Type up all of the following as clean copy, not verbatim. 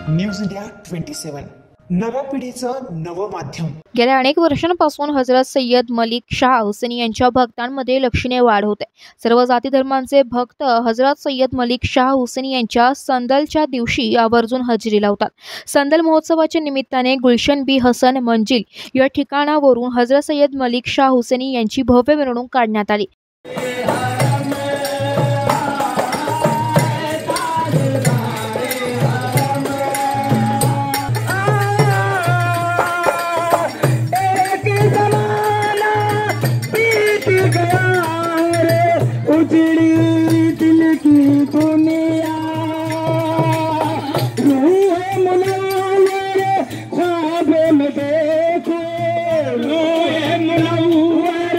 News India 27 नव्या पिढीचं नवं माध्यम। गेल्या अनेक वर्षांपासून हजरत सय्यद मलिक शाह हुसैनी यांच्या भक्तांमध्ये लक्षणीय वाढ होते। सर्व जाती धर्मांचे भक्त हजरत सय्यद मलिक शाह हुसैनी यांच्या संदलच्या दिवशी आवर्जून हजेरी लावतात। संदल महोत्सवाच्या निमित्ताने गुलशन बी हसन मंजिल या ठिकाणावरून हजरत सय्यद मलिक शाह हुसैनी यांची भव्य मिरवणूक काढण्यात आली। उजड़ी दिल की दुनिया रूह मुनव्वर ख्वाब में देखो रूह मुनव्वर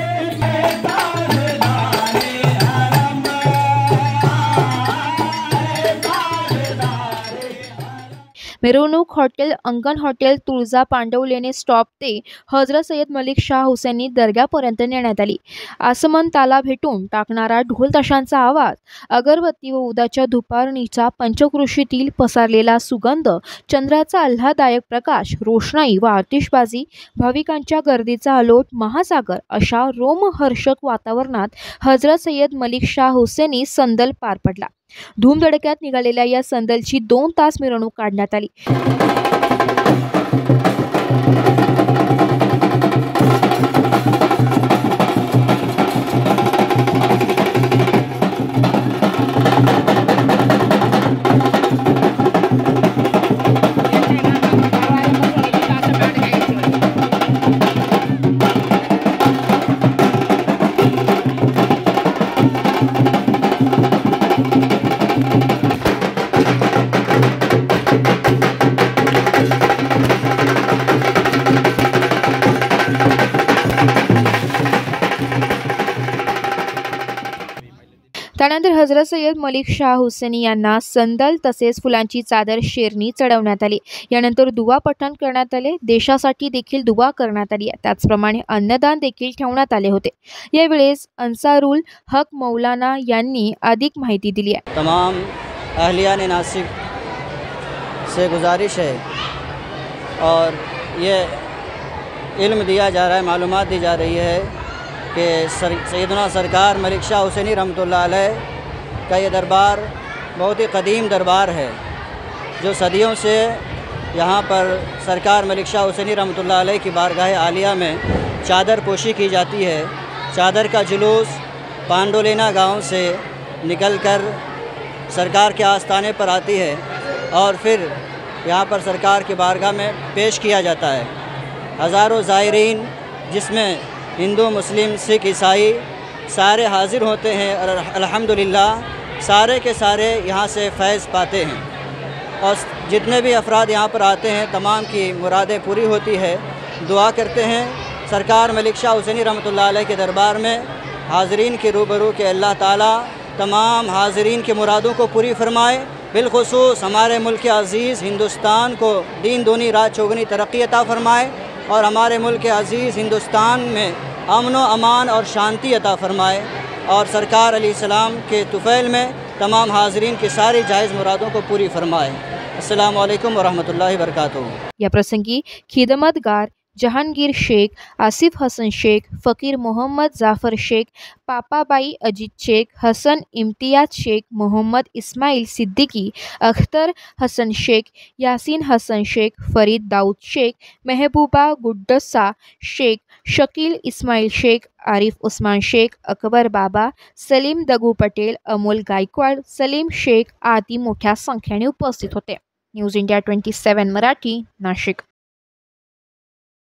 मिरवणूक हॉटेल अंगन हॉटेल तुळजा पांडवलेने स्टॉप ते हजरत सय्यद मलिक शाह हुसैनी दर्ग्यापर्यंत नेण्यात आली। आसमन ताला भेटून टाकणारा ढोल ताशांचा आवाज, अगरबत्ती व उदाच्या धुपारणीचा पंचक्रोशीतील पसरलेला सुगंध, चंद्राचा आल्हाददायक प्रकाश, रोषणाई व आतिषबाजी, भाविकांच्या गर्दीचा अलोट महासागर अशा रोमहर्षक वातावरणात हजरत सय्यद मलिक शाह हुसैनी संदल पार पडला। धूमधडक्यात निघालेल्या या संदलची 2 तास मिरवणूक काढण्यात आली। त्यानंतर हजरत सय्यद मलिक शाह हुसैनी यांना संदल तसेच फुलांची चादर शेरनी चढवण्यात आली। यानंतर दुआ पठण करण्यात आले। देशासाठी देखील दुआ करण्यात आली। त्याचप्रमाणे अन्नदान देखील ठेवण्यात आले होते। यावेळेस अंसारुल हक मौलाना यांनी अधिक माहिती दिली आहे। तमाम अहलियान नासिक से गुजारिश है और ये इल्म दिया जा रहा है, मालूमात दी जा रही है कि सैयदना सरकार मलिक शाह हुसैनी रहमतुल्लाह अलैह का ये दरबार बहुत ही कदीम दरबार है, जो सदियों से यहाँ पर सरकार मलिक शाह हुसैनी रहमतुल्लाह अलैह की बारगाह आलिया में चादर पोशी की जाती है। चादर का जुलूस पांडोलेना गांव से निकलकर सरकार के आस्थाने पर आती है और फिर यहाँ पर सरकार की बारगाह में पेश किया जाता है। हज़ारों ज़ायरीन जिसमें हिंदू, मुस्लिम, सिख, ईसाई सारे हाज़िर होते हैं और अल्हम्दुलिल्लाह सारे के सारे यहाँ से फैज़ पाते हैं और जितने भी अफराद यहाँ पर आते हैं तमाम की मुरादें पूरी होती है। दुआ करते हैं सरकार मलिक शाह हुसैनी रहमतुल्लाह अलैह के दरबार में हाज़रीन के रूबरू के अल्लाह ताला तमाम हाज़रीन की मुरादों को पूरी फरमाए। बिलखुसूस हमारे मुल्क अज़ीज़ हिंदुस्तान को दीन दूनी रात चौगुनी तरक्की अता फरमाए और हमारे मुल्क अज़ीज़ हिंदुस्तान में अमन व अमान और शांति अता फरमाए और सरकार अलैहिस्सलाम के तुफ़ैल में तमाम हाज़रीन की सारी जायज़ मुरादों को पूरी फरमाए। अस्सलामु अलैकुम व रहमतुल्लाहि व बरकातुहू। या प्रसंगी खिदमतगार जहांगीर शेख, आसिफ हसन शेख, फ़कीर मोहम्मद जाफ़र शेख, पापाबाई अजीत शेख, हसन इम्तियाज शेख, मोहम्मद इस्माइल सिद्दीकी, अख्तर हसन शेख, यासीन हसन शेख, फरीद दाऊद शेख, महबूबा गुड्डसा शेख, शकील इस्माइल शेख, आरिफ उस्मान शेख, अकबर बाबा, सलीम दगू पटेल, अमोल गायकवाड, सलीम शेख आदी मोठ्या संख्येने उपस्थित होते। News India 27 Marathi, Nashik.